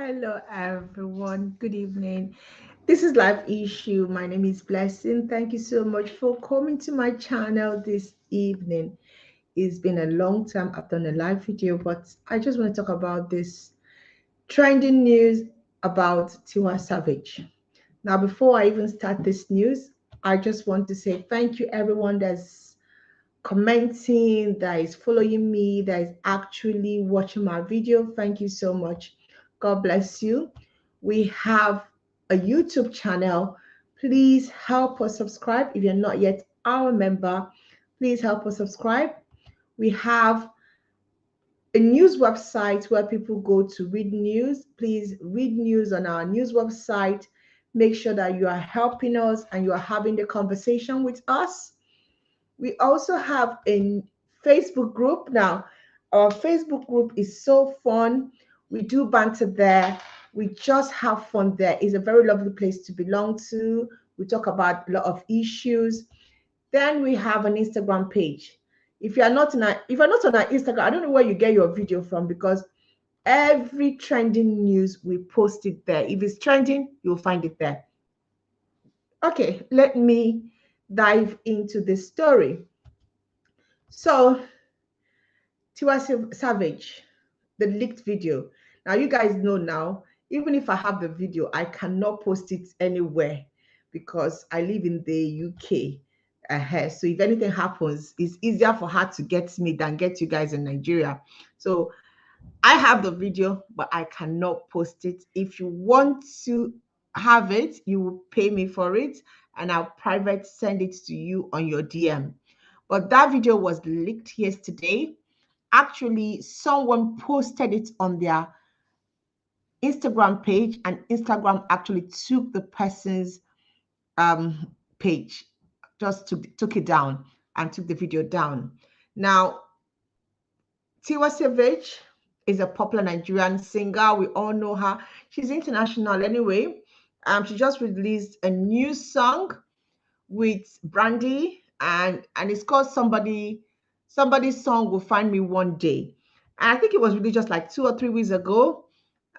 Hello, everyone. Good evening. This is Life Issue. My name is Blessing. Thank you so much for coming to my channel this evening. It's been a long time I've done a live video, but I just want to talk about this trending news about Tiwa Savage. Now, before I even start this news, I just want to say thank you, everyone that's commenting, that is following me, that is actually watching my video. Thank you so much. God bless you. We have a YouTube channel. Please help us subscribe. If you're not yet our member, please help us subscribe. We have a news website where people go to read news. Please read news on our news website. Make sure that you are helping us and you are having the conversation with us. We also have a Facebook group. Now, our Facebook group is so fun. We do banter there. We just have fun there. It's a very lovely place to belong to. We talk about a lot of issues. Then we have an Instagram page. If you're not on our Instagram, I don't know where you get your video from, because every trending news we post it there. If it's trending, you'll find it there. Okay, let me dive into this story. So, Tiwa Savage, the leaked video. Now, you guys know now, even if I have the video, I cannot post it anywhere because I live in the UK. So if anything happens, it's easier for her to get me than get you guys in Nigeria. So I have the video, but I cannot post it. If you want to have it, you will pay me for it, and I'll private send it to you on your DM. But that video was leaked yesterday. Actually, someone posted it on their Instagram page, and Instagram actually took the person's page, just took it down and took the video down. Now, Tiwa Savage is a popular Nigerian singer. We all know her. She's international anyway. She just released a new song with Brandy, and it's called Somebody's Song Will Find Me One Day. And I think it was really just like 2 or 3 weeks ago.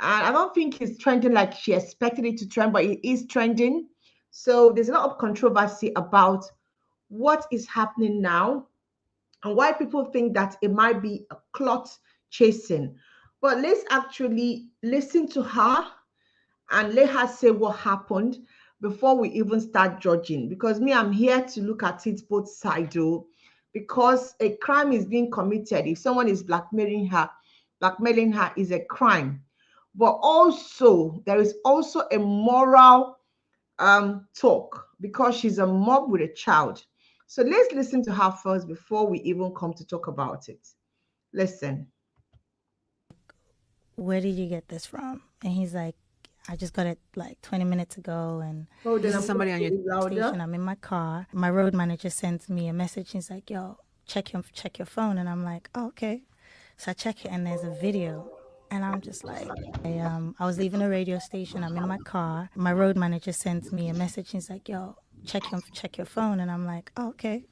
And I don't think it's trending like she expected it to trend, but it is trending. So there's a lot of controversy about what is happening now and why people think that it might be a clout chasing. But let's actually listen to her and let her say what happened before we even start judging. Because me, I'm here to look at it both sides, though, because a crime is being committed. If someone is blackmailing her is a crime. But also, there is also a moral talk, because she's a mom with a child. So let's listen to her first before we even come to talk about it. Listen. Where did you get this from? And he's like, I just got it like 20 minutes ago, and This is somebody on your station. I'm in my car. My road manager sends me a message. He's like, yo, check your phone. And I'm like, oh, okay. So I check it, and there's a video. And I'm just like, I was leaving a radio station. I'm in my car. My road manager sends me a message. He's like, yo, check your phone. And I'm like, oh, okay.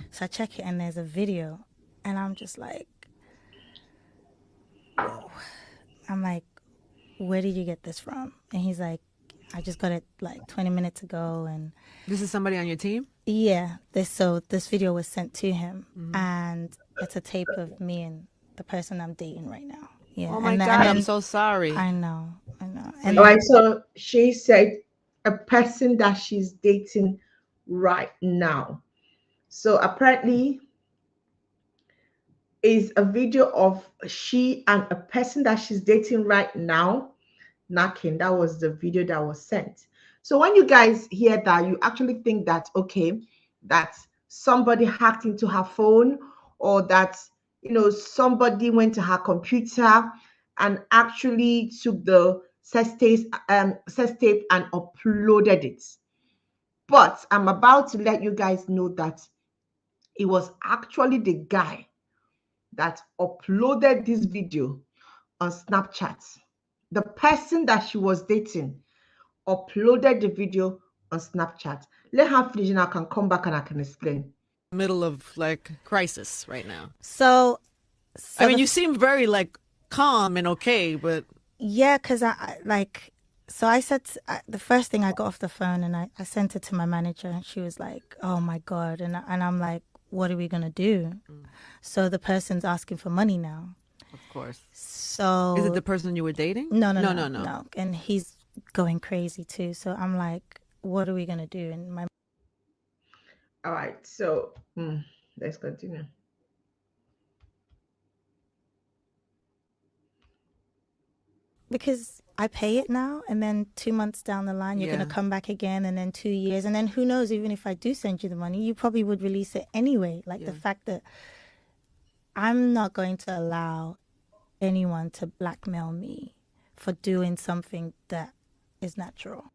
So I check it, and there's a video. And I'm just like, whoa. I'm like, where did you get this from? And he's like, I just got it like 20 minutes ago. And this is somebody on your team? Yeah. This video was sent to him, and it's a tape of me and the person I'm dating right now. Yeah. Oh my God, I'm so sorry. I know. And all right, so she said a person that she's dating right now. So apparently is a video of she and a person that she's dating right now knocking. That was the video that was sent. So when you guys hear that, you actually think that, okay, that somebody hacked into her phone, or that, somebody went to her computer and actually took the sex tape and uploaded it. But I'm about to let you guys know that it was actually the guy that uploaded this video on Snapchat. The person that she was dating uploaded the video on Snapchat. Let her finish and I can come back and I can explain. Middle of like crisis right now. So I mean, you seem very like calm and okay, but Yeah, because so I said, the first thing I got off the phone and I sent it to my manager and she was like, oh my God. And I'm like, what are we going to do? So the person's asking for money now. Of course. So. Is it the person you were dating? No. And he's going crazy too. So I'm like, what are we going to do? And my. All right, so let's continue. Because I pay it now, and then 2 months down the line, you're going to come back again, and then 2 years. And then who knows, even if I do send you the money, you probably would release it anyway. Like the fact that I'm not going to allow anyone to blackmail me for doing something that is natural.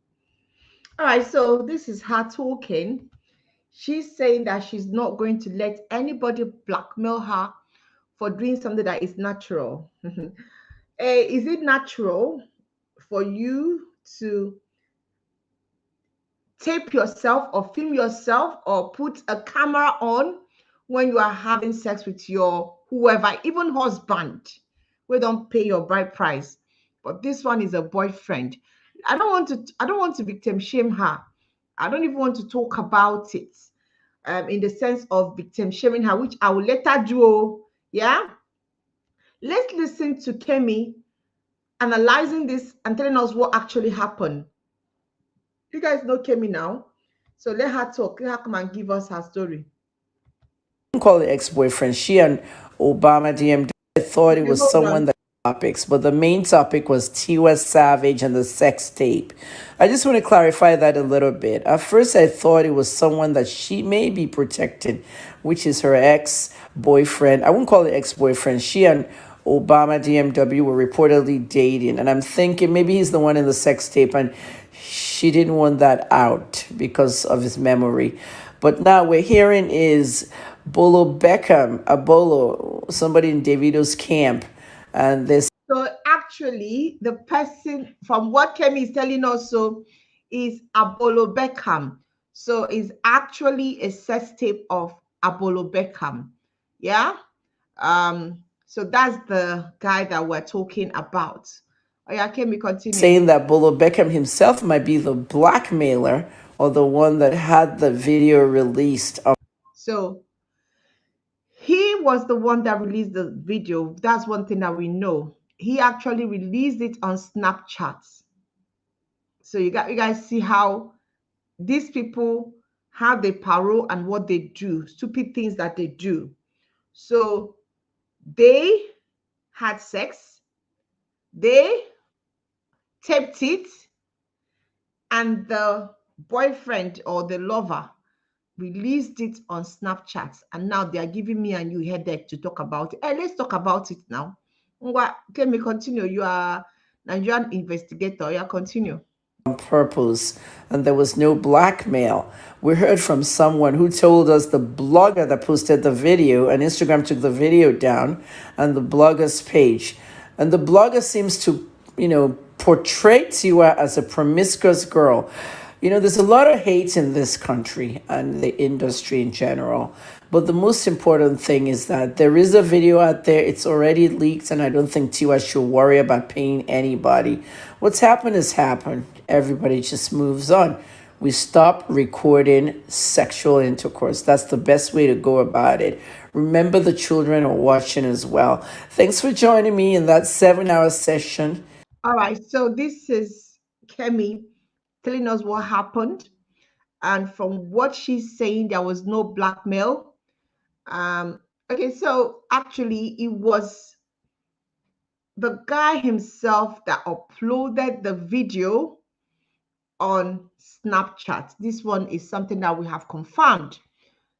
All right, so this is her talking. She's saying that she's not going to let anybody blackmail her for doing something that is natural. Is it natural for you to tape yourself or film yourself or put a camera on when you are having sex with your whoever, even husband? We don't pay your bride price, but this one is a boyfriend. I don't want to victim shame her. I don't even want to talk about it in the sense of victim shaming her, which I will let her do. Yeah, let's listen to Kemi analyzing this and telling us what actually happened. You guys know Kemi now, so let her talk. Let her come and give us her story. Call it ex-boyfriend. She and Obama DM thought it Okay, was hold someone on. that topics, but the main topic was Tiwa Savage and the sex tape. I just want to clarify that a little bit. At first, I thought it was someone that she may be protecting, which is her ex-boyfriend. I wouldn't call it ex-boyfriend. She and Obama DMW were reportedly dating, and I'm thinking maybe he's the one in the sex tape, and she didn't want that out because of his memory. But now we're hearing is Bolo Beckham, a Bolo, somebody in Davido's camp, and this. So actually, the person from what Kemi is telling us so is Abolo Beckham. So is actually a sex tape of Abolo Beckham. Yeah. So that's the guy that we're talking about. Oh yeah, Kemi, continue. Saying that Bolo Beckham himself might be the blackmailer or the one that had the video released. So he was the one that released the video. That's one thing that we know. He actually released it on Snapchat. So you guys see how these people have the parole and what they do, stupid things that they do. So they had sex, they taped it, and the boyfriend or the lover released it on Snapchat, and now they are giving me and you headache to talk about it. Hey, let's talk about it now. Can we continue? You are Nigerian investigator. Yeah, continue. Purpose, and there was no blackmail. We heard from someone who told us the blogger that posted the video, and Instagram took the video down, and the blogger's page. And the blogger seems to, portray Tiwa as a promiscuous girl. There's a lot of hate in this country and the industry in general. But the most important thing is that there is a video out there. It's already leaked, and I don't think Tiwa should worry about paying anybody. What's happened has happened. Everybody just moves on. We stop recording sexual intercourse. That's the best way to go about it. Remember, the children are watching as well. Thanks for joining me in that 7-hour session. All right, so this is Kemi telling us what happened. And from what she's saying, there was no blackmail. Okay, so actually, it was the guy himself that uploaded the video on Snapchat. This one is something that we have confirmed.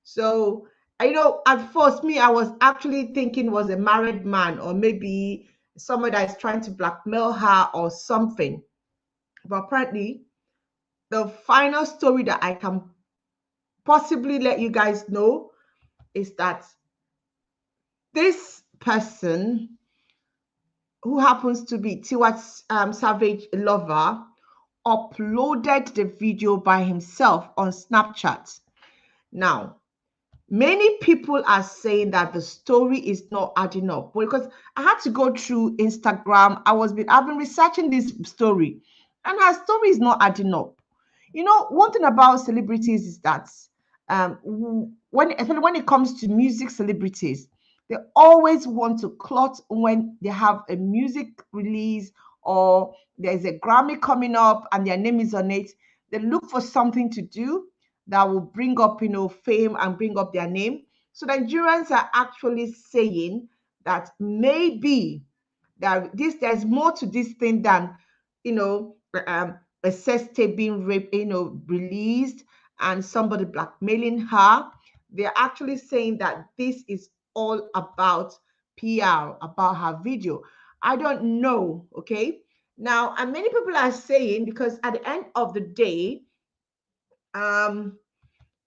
So, at first, I was actually thinking was a married man or maybe someone that is trying to blackmail her or something. But apparently, the final story that I can possibly let you guys know is that this person, who happens to be Tiwa Savage lover, uploaded the video by himself on Snapchat. Now, Many people are saying that the story is not adding up, because I had to go through Instagram. I've been researching this story, and her story is not adding up. One thing about celebrities is that especially when it comes to music celebrities, they always want to clot when they have a music release or there's a Grammy coming up and their name is on it. They look for something to do that will bring up, fame and bring up their name. So Nigerians are actually saying that maybe there's more to this thing than you know a sex tape being released and somebody blackmailing her. They're actually saying that this is all about PR, about her video. I don't know, okay? Now, and many people are saying, because at the end of the day, um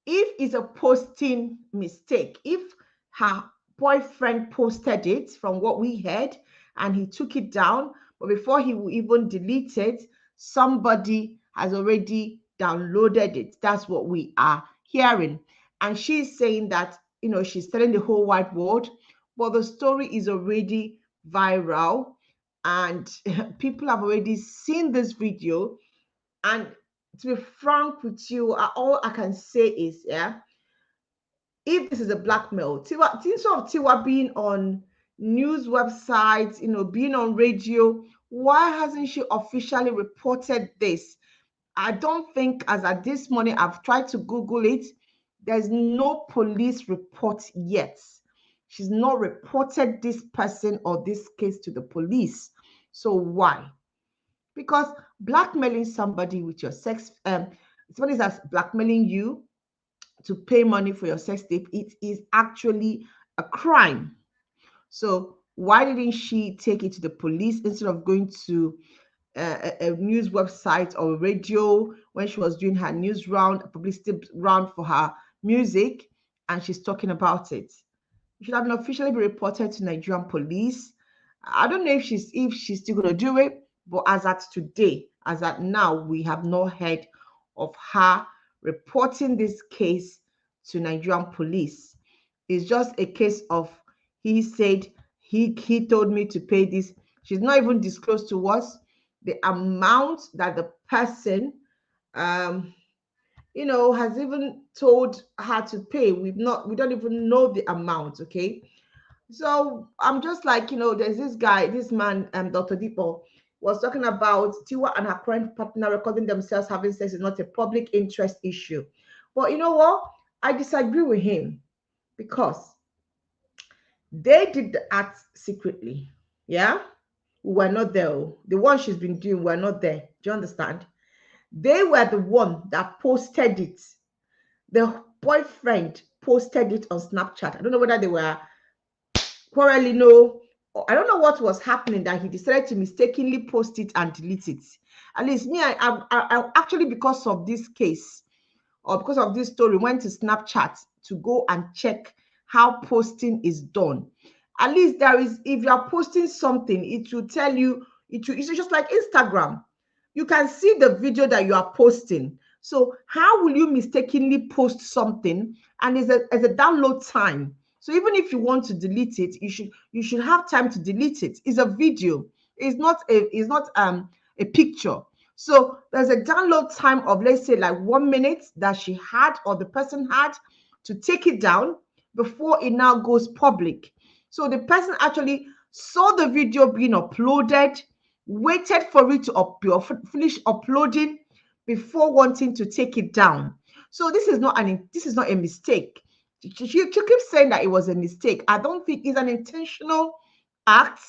if it's a posting mistake, if her boyfriend posted it from what we heard and he took it down, but before he will even delete it, somebody has already downloaded it. That's what we are hearing. And she's saying that, she's telling the whole wide world, but the story is already viral and people have already seen this video. And to be frank with you, all I can say is, yeah, if this is a blackmail, think of Tiwa being on news websites, being on radio. Why hasn't she officially reported this? I don't think, as at this morning, I've tried to Google it. There's no police report yet. She's not reported this person or this case to the police. So why? Because blackmailing somebody with your sex, somebody that's blackmailing you to pay money for your sex tape, it is actually a crime. So why didn't she take it to the police instead of going to a news website or radio when she was doing her news round, a publicity round for her music, and she's talking about it? It should have been officially be reported to Nigerian police. I don't know if she's still gonna do it, but as at today, as at now, we have not heard of her reporting this case to Nigerian police. It's just a case of he said he told me to pay this. She's not even disclosed to us the amount that the person um has even told her to pay. We don't even know the amount, okay? So I'm just like, there's this guy, this man, Dr. Dipo, was talking about Tiwa and her current partner recording themselves having sex is not a public interest issue. But you know what? I disagree with him, because they did the act secretly. Yeah? We were not there. Oh. The one she's been doing, we're not there. Do you understand? They were the one that posted it. The boyfriend posted it on Snapchat. I don't know whether they were quarreling, no. I don't know what was happening that he decided to mistakenly post it and delete it. At least me, I actually, because of this case or because of this story, went to Snapchat to go and check how posting is done. At least if you are posting something, it will tell you, it's just like Instagram. You can see the video that you are posting. So how will you mistakenly post something and there's a download time? So even if you want to delete it, you should have time to delete it. It's a video. It's not a picture. So there's a download time of, let's say, like 1 minute that she had or the person had to take it down before it now goes public. So the person actually saw the video being uploaded, waited for it to finish uploading before wanting to take it down. So this is not a mistake. She keeps saying that it was a mistake. I don't think it's an intentional act.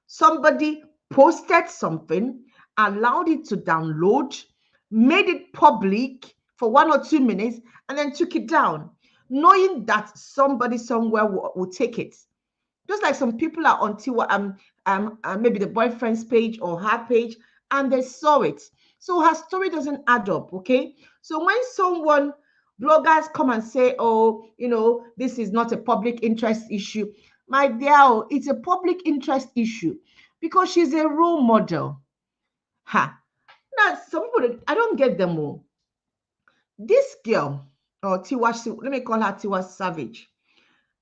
Somebody posted something, allowed it to download, made it public for 1 or 2 minutes, and then took it down, knowing that somebody somewhere will take it. Just like some people are on Tiwa, maybe the boyfriend's page or her page, and they saw it. So her story doesn't add up, okay? So when bloggers come and say, oh, this is not a public interest issue, my dear, oh, it's a public interest issue because she's a role model. Ha. Now, some people, I don't get them all. This girl, or Tiwa, let me call her Tiwa Savage.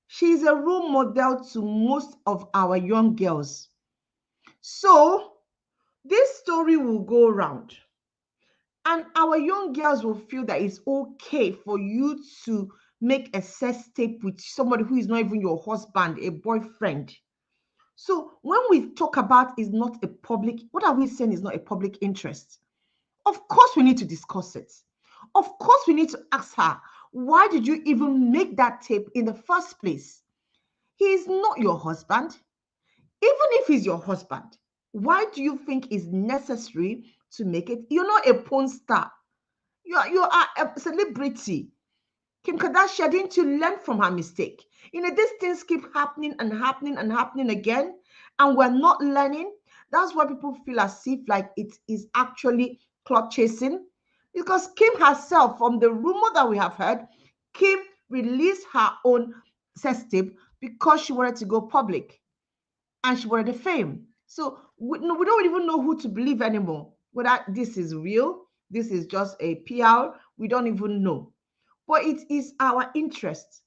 She's a role model to most of our young girls. So this story will go around, and our young girls will feel that it's okay for you to make a sex tape with somebody who is not even your husband, a boyfriend. So when we talk about is not a public, what are we saying is not a public interest? Of course, we need to discuss it. Of course, we need to ask her, why did you even make that tape in the first place? He is not your husband. Even if he's your husband, why do you think it's necessary to make it? You're not a porn star. You are a celebrity. Kim Kardashian, didn't you learn from her mistake? These things keep happening and happening and happening again, and we're not learning. That's why people feel as if like it is actually clout chasing. Because Kim herself, from the rumor that we have heard, Kim released her own sex tape because she wanted to go public and she wanted the fame. So we don't even know who to believe anymore. Whether this is real, this is just a PR, we don't even know. But it is our interest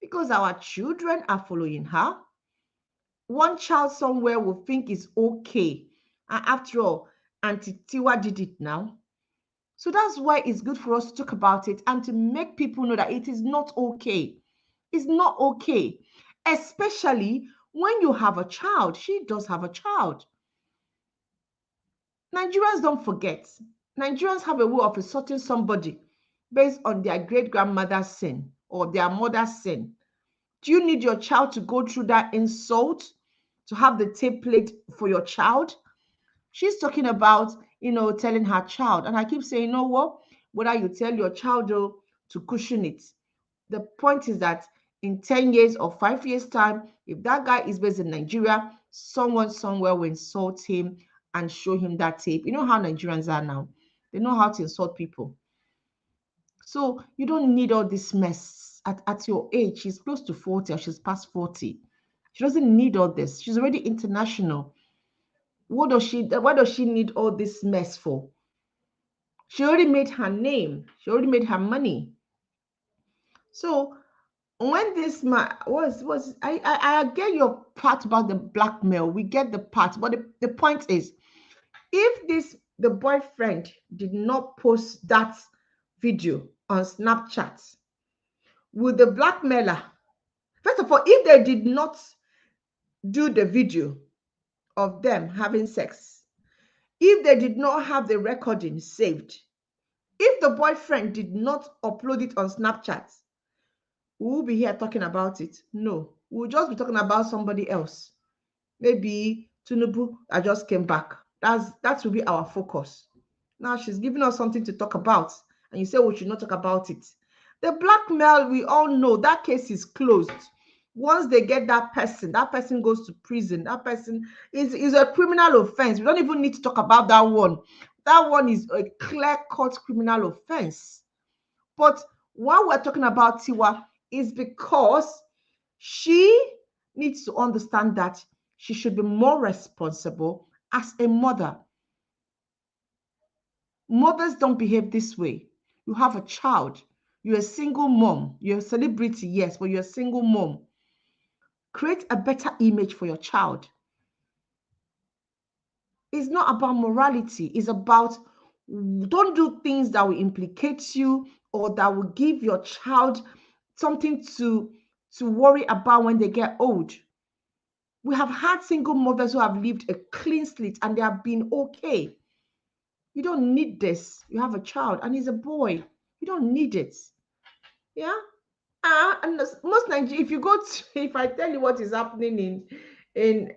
because our children are following her. One child somewhere will think it's okay. And after all, Auntie Tiwa did it now. So that's why it's good for us to talk about it and to make people know that it is not okay. It's not okay. Especially when you have a child. She does have a child. Nigerians don't forget. Nigerians have a way of insulting somebody based on their great grandmother's sin or their mother's sin. Do you need your child to go through that insult to have the tape played for your child? She's talking about, telling her child. And I keep saying, you know what? Whether you tell your child to cushion it, the point is that in 10 years or 5 years' time, if that guy is based in Nigeria, someone somewhere will insult him and show him that tape. You know how Nigerians are now. They know how to insult people. So you don't need all this mess at your age. She's close to 40 or she's past 40. She doesn't need all this. She's already international. Why does she need all this mess for? She already made her name. She already made her money. So when this man was I get your part about the blackmail. We get the part, but the point is, if the boyfriend did not post that video on Snapchat, would the blackmailer, first of all, if they did not do the video of them having sex, if they did not have the recording saved, if the boyfriend did not upload it on Snapchat, we will be here talking about it? No, we'll just be talking about somebody else. Maybe Tinubu that just came back. That will be our focus. Now she's giving us something to talk about, and you say we should not talk about it. The blackmail, we all know that case is closed. Once they get that person goes to prison. That person is a criminal offense. We don't even need to talk about that one. That one is a clear-cut criminal offense. But why we're talking about Tiwa is because she needs to understand that she should be more responsible as a mother. Mothers don't behave this way. You have a child. You're a single mom. You're a celebrity, yes, but you're a single mom. Create a better image for your child. It's not about morality. It's about, don't do things that will implicate you or that will give your child something to worry about when they get old. We have had single mothers who have lived a clean slate and they have been okay. You don't need this. You have a child and he's a boy. You don't need it. Yeah. And most Nigerians, if you go to, if I tell you what is happening in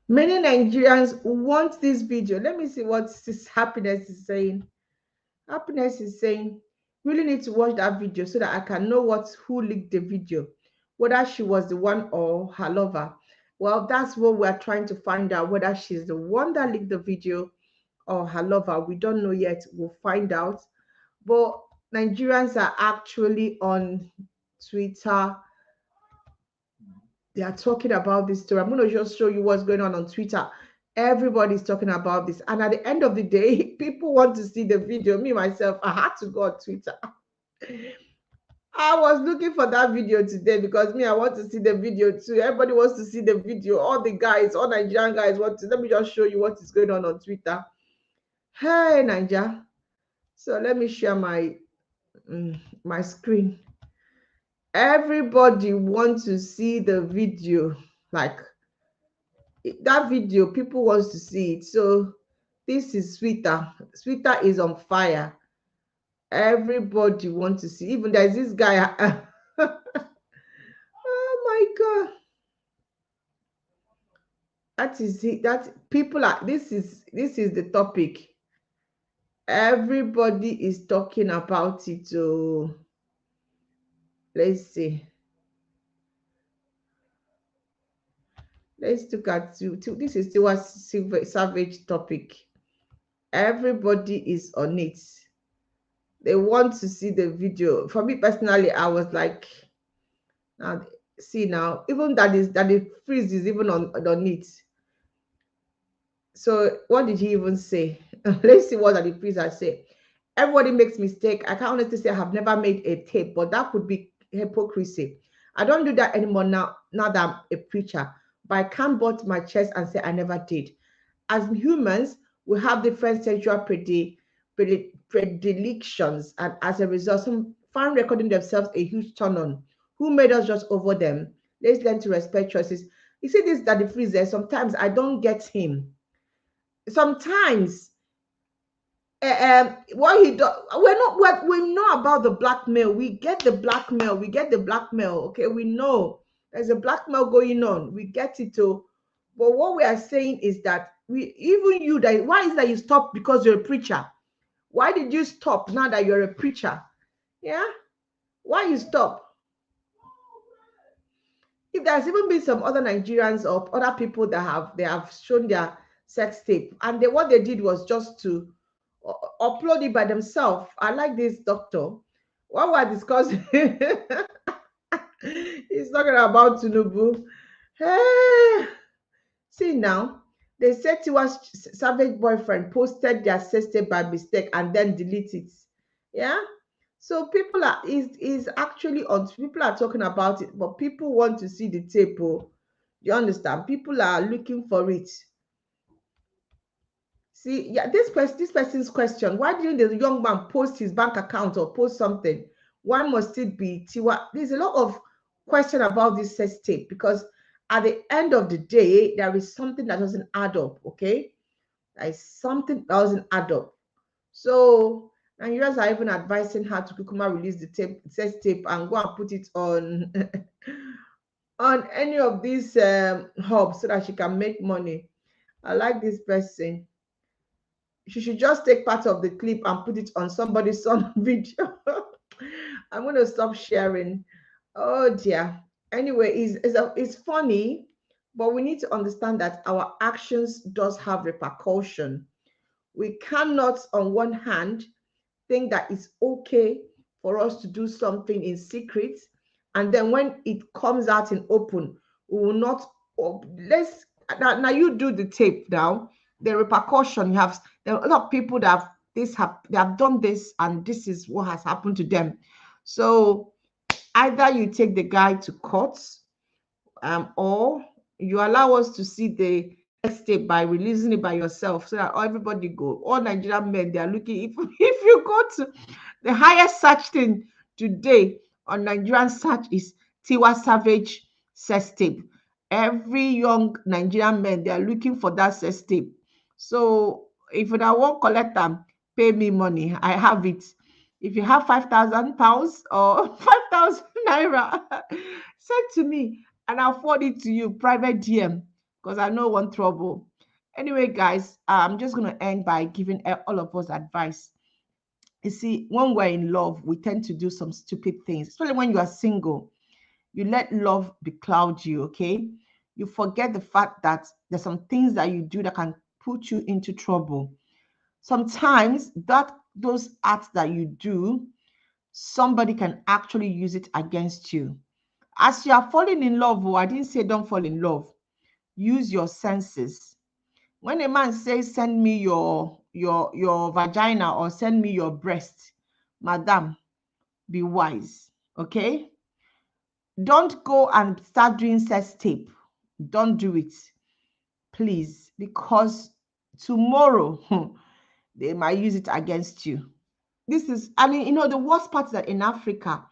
many Nigerians want this video. Let me see what this happiness is saying. Happiness is saying, Really need to watch that video so that I can know who leaked the video, whether she was the one or her lover. Well, that's what we're trying to find out, whether she's the one that leaked the video or her lover. We don't know yet. We'll find out. But Nigerians are actually on Twitter. They are talking about this story. I'm going to just show you what's going on Twitter. Everybody's talking about this. And at the end of the day, people want to see the video. Me, myself, I had to go on Twitter. I was looking for that video today because me, I want to see the video too. Everybody wants to see the video. All the guys, all Nigerian guys want to. Let me just show you what is going on Twitter. Hey, Niger. So let me share my screen. Everybody wants to see the video. Like that video, people wants to see it. So this is Twitter. Twitter is on fire. Everybody wants to see. Even there's this guy. Oh my God. That is it. That people are. This is the topic. Everybody is talking about it. So let's see. Let's look at this is Tiwa Savage topic. Everybody is on it. They want to see the video. For me personally, I was like, now see now, even that the freeze is even on it. So what did he even say? Let's see what the freezer say. Everybody makes mistake. I can't honestly say I have never made a tape, but that could be hypocrisy. I don't do that anymore now that I'm a preacher. But I can't butt my chest and say I never did. As humans, we have different sexual predilections, and as a result, some find recording themselves a huge turn on. Who made us just over them? Let's learn to respect choices. You see this Daddy Freezer, sometimes I don't get him. Sometimes what he does, we know about the blackmail. We get the blackmail. Okay, we know there's a blackmail going on. We get it too. But what we are saying is that why is that you stop because you're a preacher? Why did you stop now that you're a preacher? Yeah, why you stop? If there's even been some other Nigerians or other people that have shown their sex tape, and what they did was just to upload it by themselves. I like this doctor. What we're discussing, he's talking about Tinubu. Hey, see now, they said Tiwa's Savage boyfriend posted their sex tape by mistake and then delete it. Yeah. So people is actually on. People are talking about it, but people want to see the tape. Oh, you understand? People are looking for it. See, yeah, this person's question: why didn't the young man post his bank account or post something? Why must it be Tiwa? There's a lot of question about this sex tape because at the end of the day, there is something that doesn't add up. Okay, there is something that doesn't add up. So Nigerians are even advising her to Kukuma release the tape, sex tape, and go and put it on on any of these hubs so that she can make money. I like this person. She should just take part of the clip and put it on somebody's son video. I'm going to stop sharing. Oh dear. Anyway, it's funny, but we need to understand that our actions does have repercussion. We cannot, on one hand, think that it's okay for us to do something in secret, and then when it comes out in open, we will not. Let's now you do the tape now. The repercussion you have. There are a lot of people that they have done this, and this is what has happened to them. So either you take the guy to court, or you allow us to see the sex tape by releasing it by yourself so that everybody go. All Nigerian men, they are looking. If you go to the highest search thing today on Nigerian search is Tiwa Savage sex tape. Every young Nigerian man, they are looking for that sex tape. So if I won't collect them, pay me money. I have it. If you have £5,000 or 5,000 naira, send to me and I'll forward it to you private DM because I know one trouble. Anyway, guys, I'm just going to end by giving all of us advice. You see, when we're in love, we tend to do some stupid things, especially when you are single. You let love becloud you, okay? You forget the fact that there's some things that you do that can put you into trouble. Sometimes that those acts that you do, somebody can actually use it against you. As you are falling in love, oh, I didn't say don't fall in love. Use your senses. When a man says send me your vagina or send me your breast, madam, be wise, okay? Don't go and start doing sex tape. Don't do it, please, because tomorrow they might use it against you. This is, I mean, the worst part is that in Africa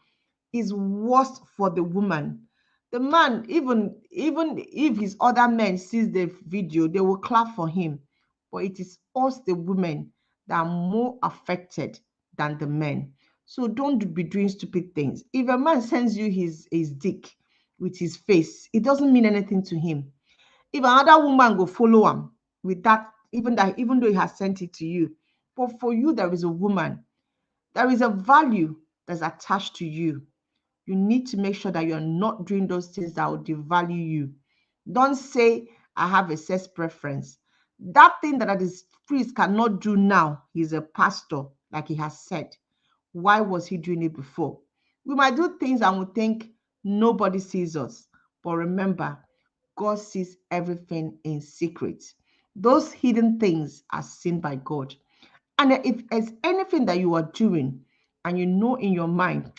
is worst for the woman. The man, even if his other men sees the video, they will clap for him. But it is us, the women, that are more affected than the men. So don't be doing stupid things. If a man sends you his dick with his face, it doesn't mean anything to him. If another woman go follow him with that, even though he has sent it to you, but for you, there is a woman, there is a value that's attached to you. You need to make sure that you're not doing those things that will devalue you. Don't say, I have a sex preference. That thing that this priest cannot do now, he's a pastor, like he has said. Why was he doing it before? We might do things and we think nobody sees us. But remember, God sees everything in secret. Those hidden things are seen by God. And if there's anything that you are doing and you know in your mind,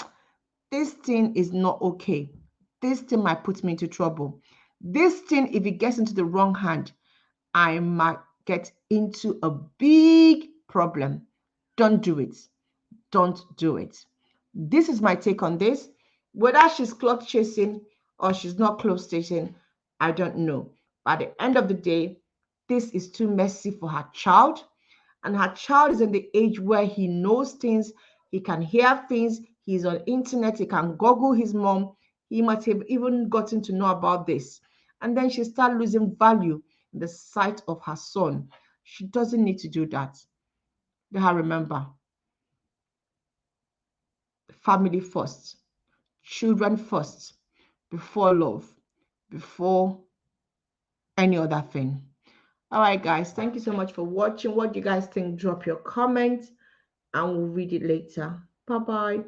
this thing is not okay, this thing might put me into trouble, this thing, if it gets into the wrong hand, I might get into a big problem. Don't do it. Don't do it. This is my take on this. Whether she's clout chasing or she's not clout chasing, I don't know. But at the end of the day, this is too messy for her child. And her child is in the age where he knows things, he can hear things, he's on internet, he can Google his mom. He might have even gotten to know about this. And then she start losing value in the sight of her son. She doesn't need to do that. Let her remember, family first, children first, before love, before any other thing. All right, guys, thank you so much for watching. What do you guys think? Drop your comments and we'll read it later. Bye bye.